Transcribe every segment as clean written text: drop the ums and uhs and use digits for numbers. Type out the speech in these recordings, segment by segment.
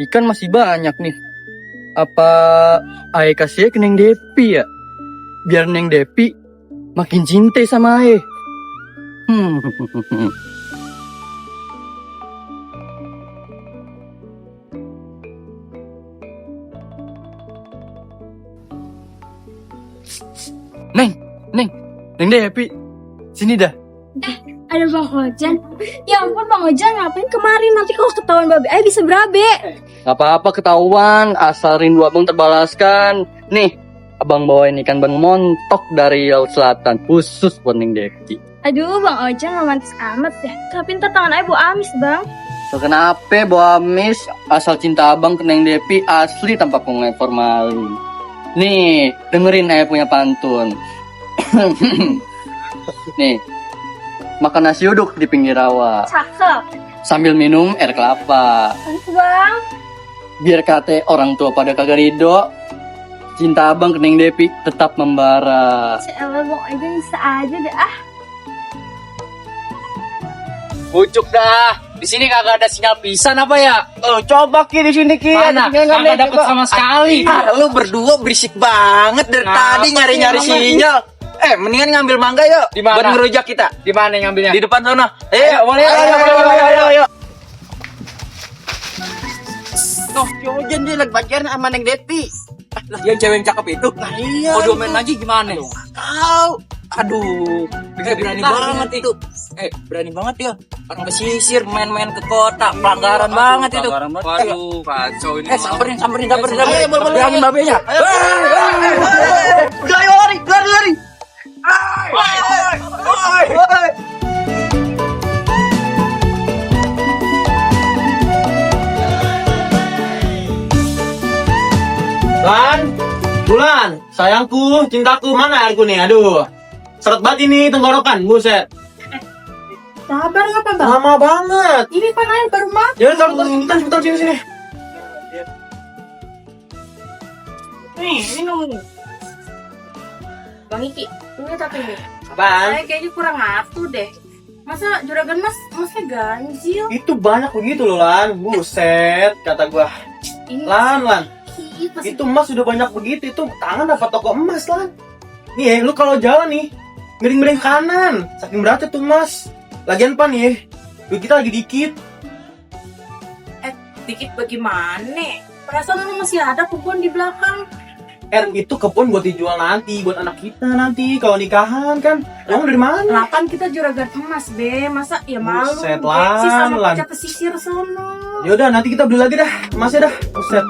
Ikan masih banyak nih. Apa Ae kasih ke Neng Depi ya? Biar Neng Depi makin cinta sama Ae. Neng Depi, sini dah. Ada Bang Ojan. Ya ampun Bang Ojan, ngapain kemarin? Nanti kalau ketahuan babe Ae bisa berabe. Gak apa-apa ketahuan, asal rindu abang terbalaskan. Nih, abang bawain ikan bang montok dari Laut Selatan, khusus buat Neng Depi. Aduh Bang Ojan romantis amat ya. Tapi ntar tangan Ae bau amis Bang. So, kenapa Bu Amis, asal cinta abang ke Neng Depi asli tanpa pengen formalin. Nih, dengerin Ae punya pantun. Nih, makan nasi uduk di pinggir rawa Cakep. sambil minum air kelapa. Manis Bang. Biar kate orang tua pada kagak ridho, cinta abang ke Neng Depi tetap membara. Cewek Bang Ojan bisa aja deh ah. Bucuk dah. Di sini kagak ada sinyal pisan apa ya? Oh, coba Ki di sini Ki. Mana? Kagak dapet sama sekali. Lu berdua berisik banget dari tadi nyari-nyari sinyal. Mendingan ngambil mangga yuk. Di mana? Buat ngerujak kita. Di mana ngambilnya? Di depan sana. Boleh. Ayo. Noh, si Ojan dia lagi pacaran sama Neng Depi. Yang cewek yang cakep itu. Nah, iya. Mau domain lagi gimana? Tahu. Aduh, berani banget itu. Berani banget ya. Orang pesisir main-main ke kota, pelanggaran banget itu. Waduh, kacau ini. Samperin. Bilangin babenya. Udah ayo lari. Bulan, sayangku, cintaku, mana airku nih? Aduh, seret banget ini tenggorokan, buset. Sabar apa Bang? Lama banget. Ini kan air baru makan. Ya, sebentar sini. Nih, minum. Bang Iki, ini tapi nih. Apaan? Kayaknya kurang atuh deh. Masa juragan masnya ganjil? Itu banyak begitu loh, Lan. Buset, kata gua. Ini Lan. pasti Itu emas udah banyak begitu, itu tangan dapat toko emas, Lan. Nih, lu kalau jalan nih, miring-miring kanan. Saking beratnya tuh emas. Lagian pan nih, duit kita lagi dikit. dikit bagaimana? Perasaan lu masih ada kebun di belakang. Itu kebun buat dijual nanti, buat anak kita nanti kalau nikahan kan. Emang dari mana? Kan kita juragan emas, Be. Masa ya malu Buset, gengsi sama Lan. pecah pesisir sono. Yaudah, nanti kita beli lagi dah emasnya dah. Buset.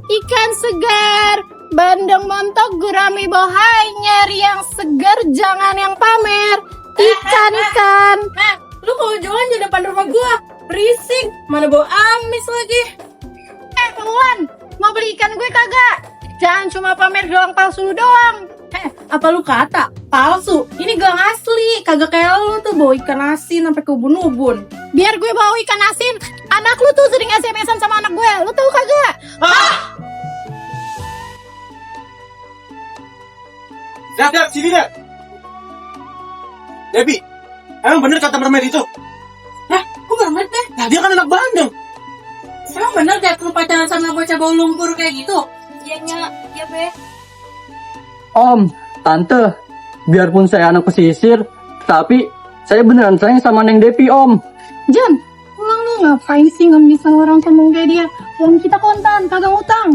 Ikan segar, bandeng montok gurami bohai, nyari yang segar jangan yang pamer. Ikan. Lu kalau jualan di depan rumah gua, berisik. Mana bau amis lagi. Wulan, mau beli ikan gue kagak? Jangan cuma pamer doang, palsu doang. Apa lu kata? Palsu. Ini gelang asli. Kagak kayak lu tuh bawa ikan asin sampai ke ubun-ubun. Biar gue bawa ikan asin, anak lu tuh sering SMS-an sama anak gue. Lu tahu kagak? Dap, sini dah. Debi, emang bener kata mermaid itu? Kok banget deh? Nah, dia kan anak Bandung. Emang bener gak lu pacaran sama bocah bau lumpur kayak gitu? Iya, Be. Om, Tante, biarpun saya anak pesisir, tapi saya beneran sayang sama Neng Depi, Om. Jan, pulang lu ngapain sih nggak bisa orang sombong kayak dia? Uang kita kontan, kagak ngutang.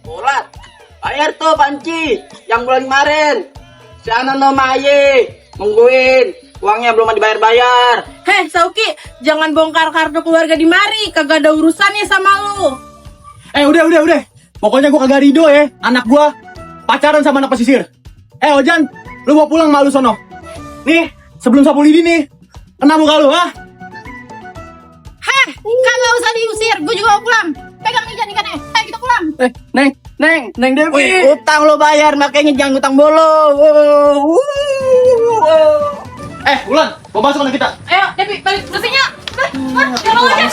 Bulan. Bayar tuh panci yang bulan kemarin. Si Anan sama Aye nungguin. Uangnya belum dibayar-bayar. Heh, Sauki, jangan bongkar kartu keluarga di mari. Kagak ada urusannya sama lu. Udah. Pokoknya gua kagak ridho ya, anak gua pacaran sama anak pesisir. Ojan, lu mau pulang malu sono. Nih, sebelum sapu lidi nih, kena muka lu, ha? Kagak usah diusir, gue juga mau pulang. Pegang nih ikannya, ayo kita pulang. Neng Depi. Utang lo bayar, makanya jangan utang bolo. Bulan, mau masuk anak kita. Ayo, Devi, balik bersihnya. Jangan aja.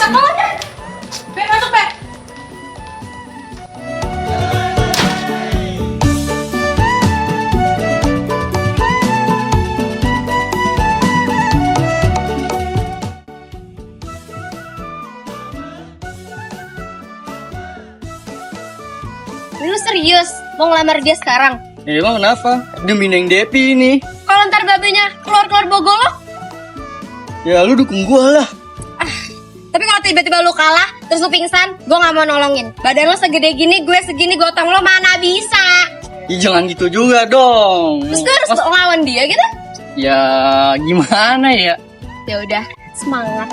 Be, masuk, Be. Lu serius mau ngelamar dia sekarang? Emang kenapa? Demi Neng Depi ini. Kalau ntar babenya keluar-keluar bogolok, Ya lu dukung gua lah. tapi kalau tiba-tiba lu kalah, terus lu pingsan, gue nggak mau nolongin. Badan lu segede gini, gue segini, gotong lu mana bisa. Ih, jangan gitu juga dong. Terus gue harus ngelawan dia gitu? Ya gimana ya? Ya udah, semangat.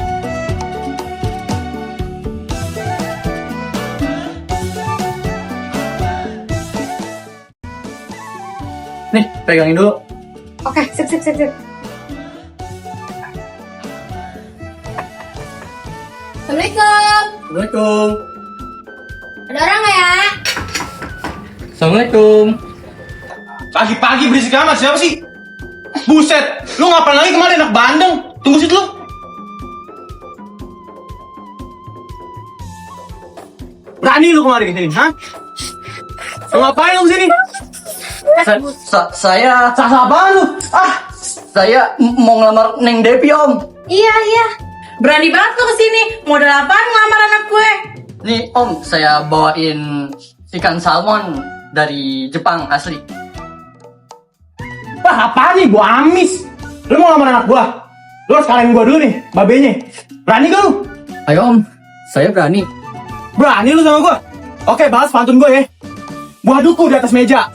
Nih, pegangin dulu. Oke, sip. Assalamualaikum. Assalamualaikum. Ada orang nggak ya? Assalamualaikum. Pagi-pagi berisik amat, siapa sih? Buset, lu ngapain lagi kemarin anak bandeng? Tunggu situ lu. Berani lu kemarin kesini, hah? Lu ngapain lu kesini? Saya Sasa apaan lu? Ah, saya mau ngelamar Neng Depi, Om. Iya. Berani banget lu kesini. Modal apaan ngelamar anak gue? Nih, Om, saya bawain ikan salmon dari Jepang asli. wah apaan nih? Gua amis. Lu mau lamar anak gua? Lu harus kalahin gua dulu nih, babenya. Berani gak lu? Ayo, Om. Saya berani. Berani lu sama gua? Oke, balas pantun gua ya. Buah duku di atas meja.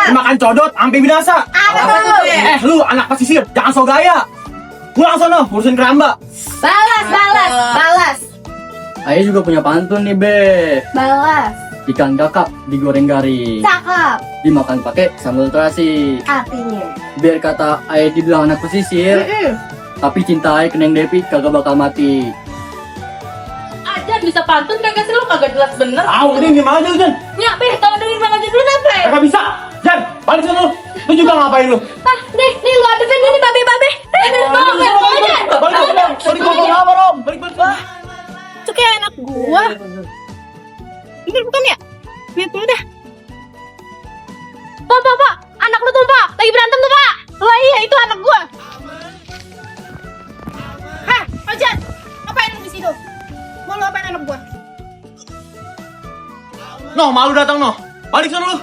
Dimakan codot, sampai binasa. Apa tuh gue? Lu anak pesisir, jangan so gaya. Pulang sono, urusin keramba. Balas. Ayo juga punya pantun nih, Be. Balas. Ikan kakap digoreng garing. Cakep. Dimakan pakai sambal terasi. Artinya. Biar kata Ayah dibilang anak pesisir, tapi cinta Ayah ke Neng Depi kagak bakal mati. Aja bisa pantun kagak sih lu kagak jelas bener. Ini gimana aja lu, Jan? Ya, tau dengerin Bang aja dulu apa? Kagak bisa. Jan, balik sana lu. Lu juga ngapain lu? Nih lu adepin ini babe. Balik. Itu kayak anak gua. Bener bukan ya? Lihat dulu dah. Pak, anak lu tuh Pak, lagi berantem tuh Pak. Lah iya itu anak gua. Hah, Ojan, ngapain lu di situ? Mau lu apain anak gua? Noh, malu datang noh. Balik sana lu.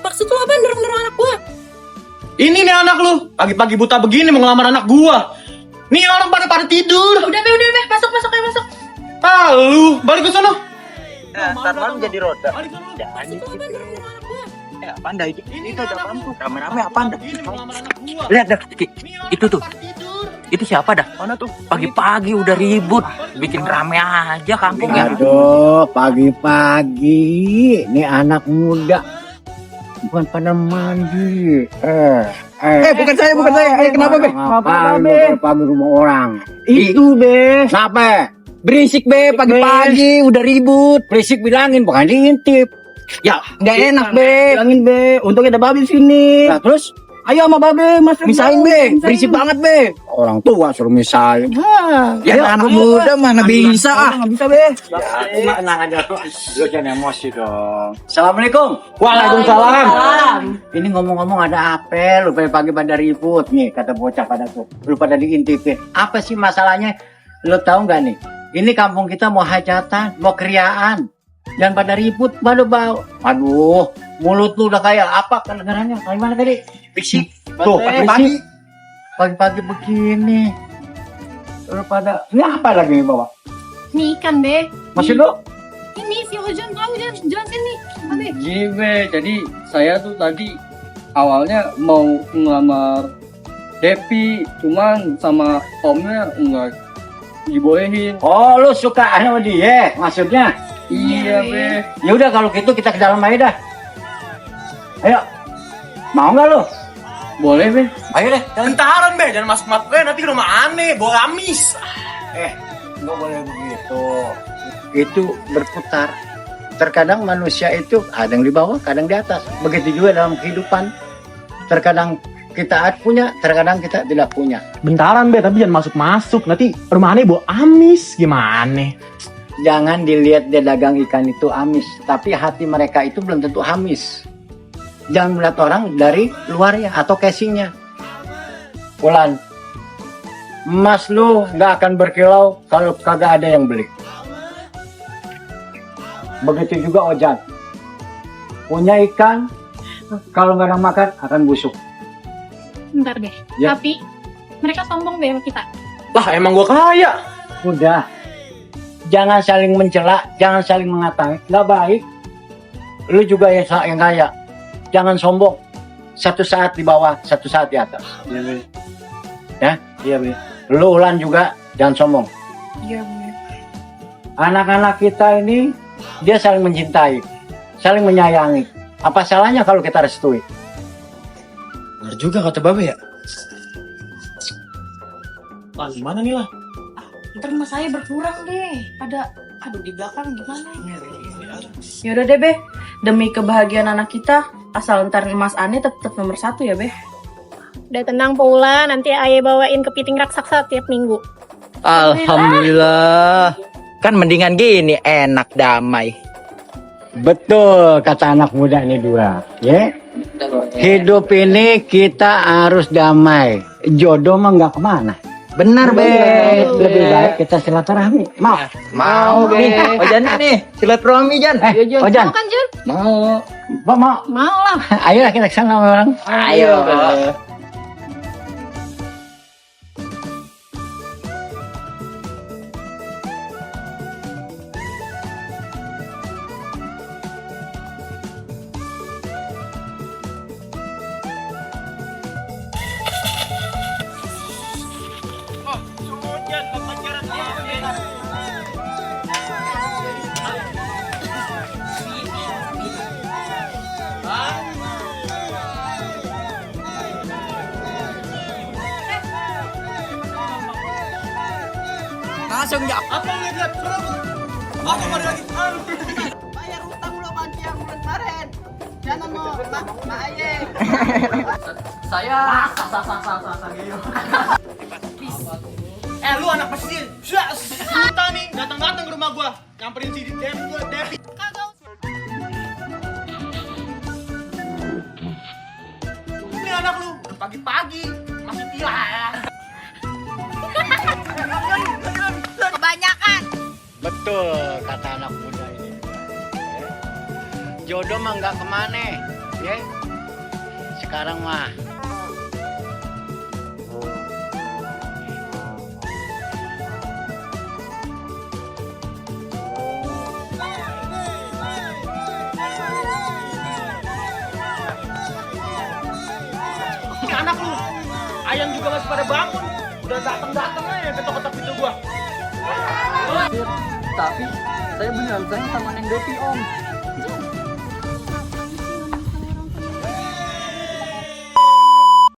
Maksud lu apa dorong anak gua? Ini nih anak lu. Pagi-pagi buta begini mau ngelamar anak gua. Nih orang pada tidur. Udah, masuk. Ah, lu balik ke sana. Ntar malam jadi roda. Balik sana lu. Apaan dah itu? Itu ada apaan tuh? Rame-rame apaan dah? Ini mau ngelamar anak gua. Lihat dah, Ki. Nih orang Itu tuh. pada tidur. Itu siapa dah? Mana tuh? Pagi-pagi udah ribut, bikin rame aja kampung ya. Aduh, pagi-pagi nih anak muda bukan pada mandi. Bukan saya. Kenapa, Be? Ngapain lu pagi rumah orang? Itu, Be. Kenapa? Berisik, Be. Pagi-pagi udah ribut. Berisik bilangin, bukan diintip. Ya, nggak enak, Be. Bilangin, Be. Untungnya ada babi sini. Nah, terus Ayo sama Babe, Mas. Misahin, Be. Berisik banget, Be. orang tua suruh misalin. Ya, anak muda mana bisa ah. Nggak bisa, Be. Tenang aja tuh. Lu jangan emosi dong. Assalamualaikum. Waalaikumsalam. Ini ngomong-ngomong ada apa? Lu pagi pada ribut nih kata bocah pada tuh. Lu pada diintipin. Apa sih masalahnya? Lu tahu nggak nih? Ini kampung kita mau hajatan, mau kriaan. Dan pada ribut, bau. Aduh, mulut lu udah kayak apa kedengarannya? Kayak mana tadi? Fisik. Tuh, pagi-pagi. Pagi-pagi begini. Lu pada ini apa lagi nih bawa? Ini ikan, Be. Masih lu? Ini si Ojan, kamu jelasin nih. Babe. Gini, Be. Jadi saya tuh tadi awalnya mau ngelamar Depi, cuman sama omnya enggak dibolehin. Oh, lu suka sama dia maksudnya? Iya, Be. Ya udah kalau gitu kita ke dalam aja dah. Ayo. Mau nggak lu? Boleh, Be. Ayo deh. Bentaran, Be. Jangan masuk-masuk. Nanti ke rumah aneh, bawa amis. Nggak boleh begitu. Itu berputar. Terkadang manusia itu ada yang di bawah, kadang di atas. Begitu juga dalam kehidupan. Terkadang kita punya, terkadang kita tidak punya. Bentaran, Be. Tapi jangan masuk-masuk. Nanti rumah aneh bawa amis. Gimana? Jangan dilihat dia dagang ikan itu amis, tapi hati mereka itu belum tentu amis. Jangan melihat orang dari luarnya atau casingnya. Ulan, emas lu nggak akan berkilau kalau kagak ada yang beli. Begitu juga Ojan. punya ikan, kalau nggak ada makan akan busuk. Bentar deh. Ya. Tapi mereka sombong deh sama kita. Lah emang gua kaya. Udah, jangan saling mencela, jangan saling mengatai, nggak baik. Lu juga yang kaya, jangan sombong. Satu saat di bawah, satu saat di atas. Iya, Be. Ya, Iya, Be. lu Ulan juga jangan sombong. Iya bener. Anak-anak kita ini dia saling mencintai, saling menyayangi. Apa salahnya kalau kita restui? Benar juga kata Babe ya. Lah gimana nih lah? Ntar mas saya berkurang deh. Aduh di belakang gimana? Yaudah deh Be, demi kebahagiaan anak kita, asal ntar Mas Ane tetap nomor 1 ya Be. Udah tenang Paula, nanti ayah bawain kepiting raksasa tiap minggu. Alhamdulillah. Kan mendingan gini, enak damai. Betul kata anak muda ini dua, ya. Hidup ini kita harus damai. Jodoh mah nggak kemana. Bener, Be. Lebih baik kita silaturahmi. Mau? Mau, Be. Ojan nih, silaturahmi, Jan. Ojan, Mau kan Jun? mau? Mau lah. Ayo kita ke sana orang. Ayo. Langsung ya. Bayar utang lo Panci yang bulan kemarin. Jangan no, Ma Aye. Lu anak pesisir. Kita nih datang-datang ke rumah gua, nyamperin si Devi. Ini anak lu udah pagi-pagi masih tilar. Kebanyakan. Betul kata anak muda ini. Jodoh mah nggak kemana, ya. Sekarang mah Ini anak lu, ayam juga masih pada bangun. Udah datang-datang aja ketok-ketok pintu gua. Tapi saya beneran sayang sama Neng Devi Om.